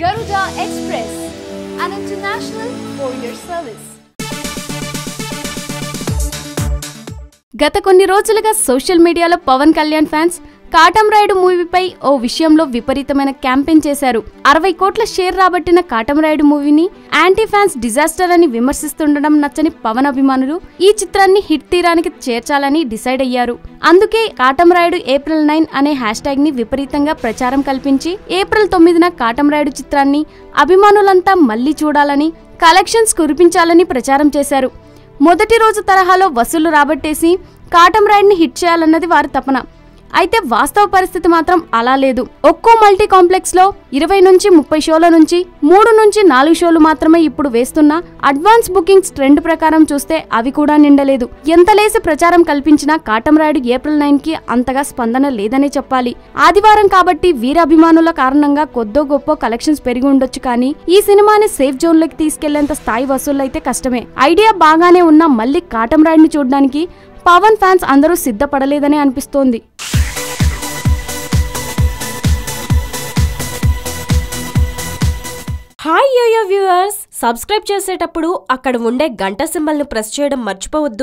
Garuda Express, an international courier service. గత కొన్ని రోజులుగా సోషల్ మీడియాలో పవన్ కళ్యాణ్ ఫ్యాన్స్ కాటమరాయుడు మూవీపై ఓ విషయంలో విపరీతమైన క్యాంపెయిన్ చేశారు. 60 కోట్ల షేర్ రాబట్టిన కాటమరాయుడు మూవీని యాంటీ ఫ్యాన్స్ డిజాస్టర్ అని విమర్శిస్తుండడం నచ్చని పవన్ అభిమానులు ఈ చిత్రాన్ని హిట్ తీరానికి చేర్చాలని డిసైడ్ అయ్యారు. అందుకే కాటమరాయుడు ఏప్రిల్ 9 అనే హ్యాష్ ని విపరీతంగా ప్రచారం కల్పించి ఏప్రిల్ 9న కాటమరాయుడు చిత్రాన్ని అభిమానులంతా మళ్లీ చూడాలని, కలెక్షన్స్ కురిపించాలని ప్రచారం చేశారు. మొదటి రోజు తరహాలో వసూలు రాబట్టేసి కాటమరాయుడిని హిట్ చేయాలన్నది వారి తపన. అయితే వాస్తవ పరిస్థితి మాత్రం అలా లేదు. ఒక్కో మల్టీ కాంప్లెక్స్ లో 20 నుంచి 30 షోల నుంచి 3 నుంచి 4 షోలు మాత్రమే ఇప్పుడు వేస్తున్నా అడ్వాన్స్ బుకింగ్స్ ట్రెండ్ ప్రకారం చూస్తే అవి కూడా నిండలేదు. ఎంత లేసి ప్రచారం కల్పించినా కాటమరాయుడు ఏప్రిల్ 9కి అంతగా స్పందన లేదనే చెప్పాలి. ఆదివారం కాబట్టి వీర అభిమానుల కారణంగా కొద్దో గొప్ప కలెక్షన్స్ పెరిగి ఉండొచ్చు, కానీ ఈ సినిమాని సేఫ్ జోన్ లోకి తీసుకెళ్లేంత స్థాయి వసూళ్లు అయితే కష్టమే. ఐడియా బాగానే ఉన్నా మళ్ళీ కాటమరాయుడిని చూడడానికి పవన్ ఫ్యాన్స్ అందరూ సిద్ధపడలేదనే అనిపిస్తోంది. హాయ్ యోయో వ్యూవర్స్, సబ్స్క్రైబ్ చేసేటప్పుడు అక్కడ ఉండే గంట సింబల్ ను ప్రెస్ చేయడం మర్చిపోవద్దు.